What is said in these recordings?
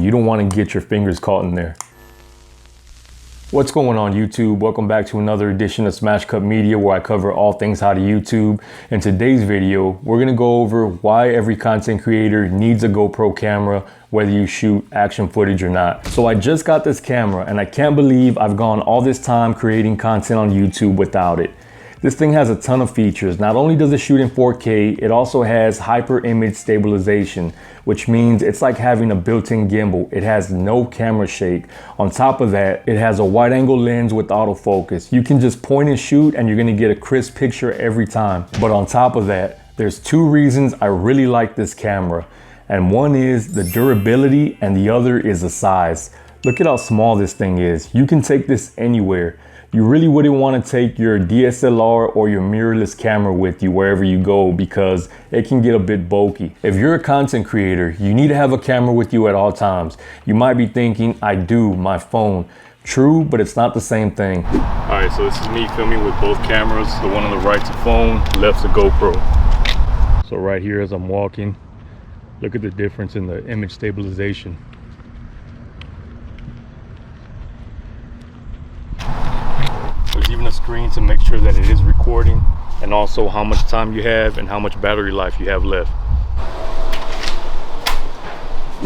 You don't want to get your fingers caught in there. What's going on YouTube? Welcome back to another edition of Smash Cut Media, where I cover all things how to YouTube. In today's video, we're gonna go over why every content creator needs a GoPro camera, whether you shoot action footage or not. So I just got this camera and I can't believe I've gone all this time creating content on YouTube without it. This thing has a ton of features. Not only does it shoot in 4K, it also has hyper image stabilization, which means it's like having a built-in gimbal. It has no camera shake. On top of that, it has a wide angle lens with autofocus. You can just point and shoot and you're gonna get a crisp picture every time. But on top of that, there's two reasons I really like this camera. And one is the durability and the other is the size. Look at how small this thing is. You can take this anywhere. You really wouldn't want to take your DSLR or your mirrorless camera with you wherever you go because it can get a bit bulky. If you're a content creator, you need to have a camera with you at all times. You might be thinking, I do, my phone. True, but it's not the same thing. All right, so this is me filming with both cameras. The one on the right's a phone, left's a GoPro. So right here as I'm walking, look at the difference in the image stabilization. There's even a screen to make sure that it is recording, and also how much time you have and how much battery life you have left.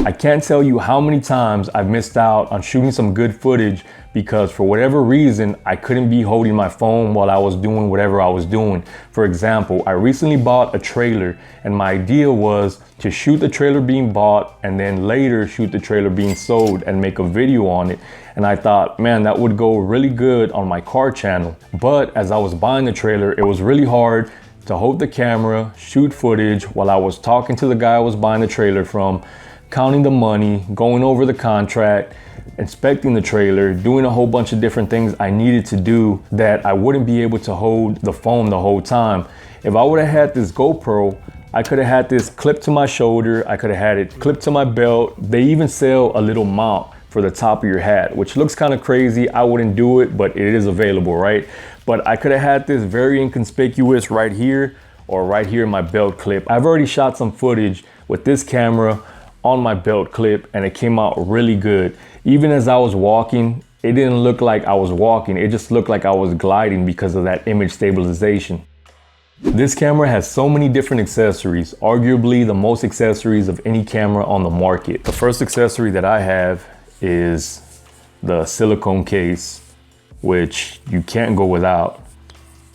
I can't tell you how many times I've missed out on shooting some good footage because for whatever reason, I couldn't be holding my phone while I was doing whatever I was doing. For example, I recently bought a trailer and my idea was to shoot the trailer being bought and then later shoot the trailer being sold and make a video on it. And I thought, man, that would go really good on my car channel. But as I was buying the trailer, it was really hard to hold the camera, shoot footage while I was talking to the guy I was buying the trailer from, counting the money, going over the contract, inspecting the trailer, doing a whole bunch of different things I needed to do that I wouldn't be able to hold the phone the whole time. If I would have had this GoPro, I could have had this clipped to my shoulder, I could have had it clipped to my belt. They even sell a little mount for the top of your hat, which looks kind of crazy. I wouldn't do it, but it is available, right? But I could have had this very inconspicuous right here or right here in my belt clip. I've already shot some footage with this camera on my belt clip and it came out really good. Even as I was walking, it didn't look like I was walking. It just looked like I was gliding because of that image stabilization. This camera has so many different accessories, arguably the most accessories of any camera on the market. The first accessory that I have is the silicone case, which you can't go without.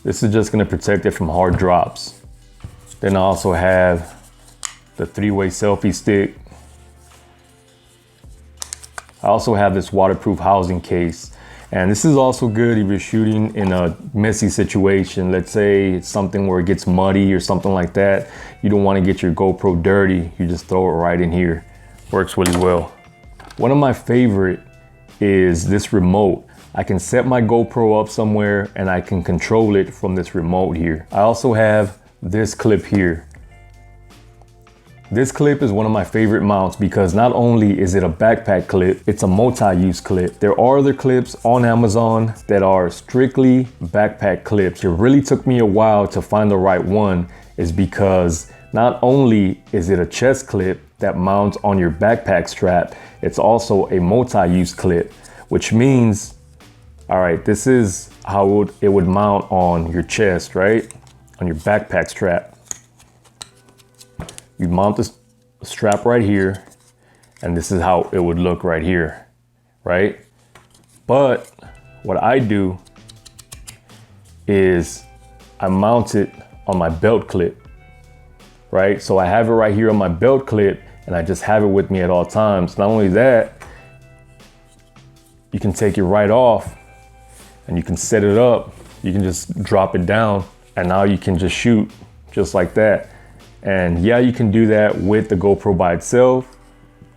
This is just gonna protect it from hard drops. Then I also have the 3-way selfie stick. I also have this waterproof housing case. And this is also good if you're shooting in a messy situation. Let's say it's something where it gets muddy or something like that. You don't want to get your GoPro dirty. You just throw it right in here. Works really well. One of my favorite is this remote. I can set my GoPro up somewhere and I can control it from this remote here. I also have this clip here. This clip is one of my favorite mounts because not only is it a backpack clip, it's a multi-use clip. There are other clips on Amazon that are strictly backpack clips. It really took me a while to find the right one is because not only is it a chest clip that mounts on your backpack strap, it's also a multi-use clip, which means, all right, this is how it would mount on your chest, right? On your backpack strap. You mount the strap right here, and this is how it would look right here, right? But what I do is I mount it on my belt clip, right? So I have it right here on my belt clip, and I just have it with me at all times. Not only that, you can take it right off, and you can set it up. You can just drop it down, and now you can just shoot just like that. And yeah, you can do that with the GoPro by itself,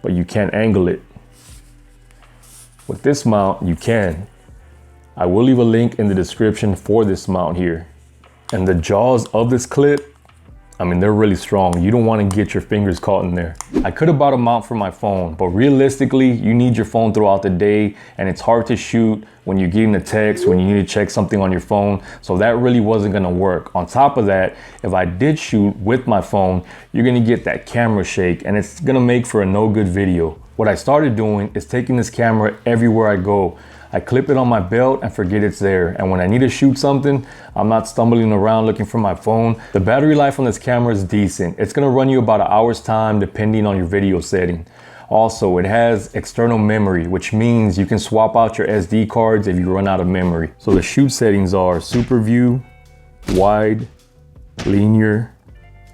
but you can't angle it. With this mount, you can. I will leave a link in the description for this mount here. And the jaws of this clip, I mean, they're really strong. You don't want to get your fingers caught in there. I could have bought a mount for my phone, but realistically, you need your phone throughout the day, and it's hard to shoot when you're getting a text, when you need to check something on your phone. So that really wasn't gonna work. On top of that, if I did shoot with my phone, you're gonna get that camera shake, and it's gonna make for a no good video. What I started doing is taking this camera everywhere I go. I clip it on my belt and forget it's there. And when I need to shoot something, I'm not stumbling around looking for my phone. The battery life on this camera is decent. It's gonna run you about an hour's time depending on your video setting. Also, it has external memory, which means you can swap out your SD cards if you run out of memory. So the shoot settings are super view, wide, linear,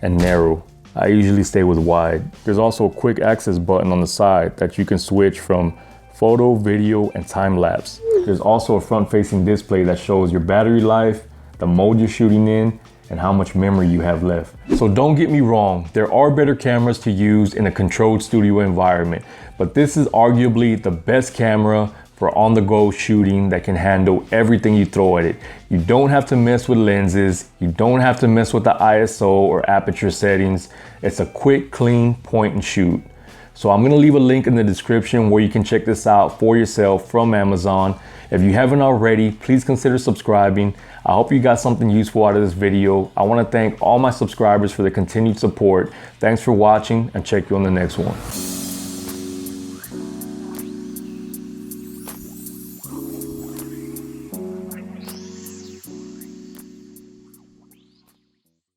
and narrow. I usually stay with wide. There's also a quick access button on the side that you can switch from photo, video, and time lapse. There's also a front-facing display that shows your battery life, the mode you're shooting in, and how much memory you have left. So don't get me wrong, there are better cameras to use in a controlled studio environment, but this is arguably the best camera for on-the-go shooting that can handle everything you throw at it. You don't have to mess with lenses, you don't have to mess with the ISO or aperture settings. It's a quick, clean point and shoot. So I'm gonna leave a link in the description where you can check this out for yourself from Amazon. If you haven't already, please consider subscribing. I hope you got something useful out of this video. I wanna thank all my subscribers for their continued support. Thanks for watching and check you on the next one.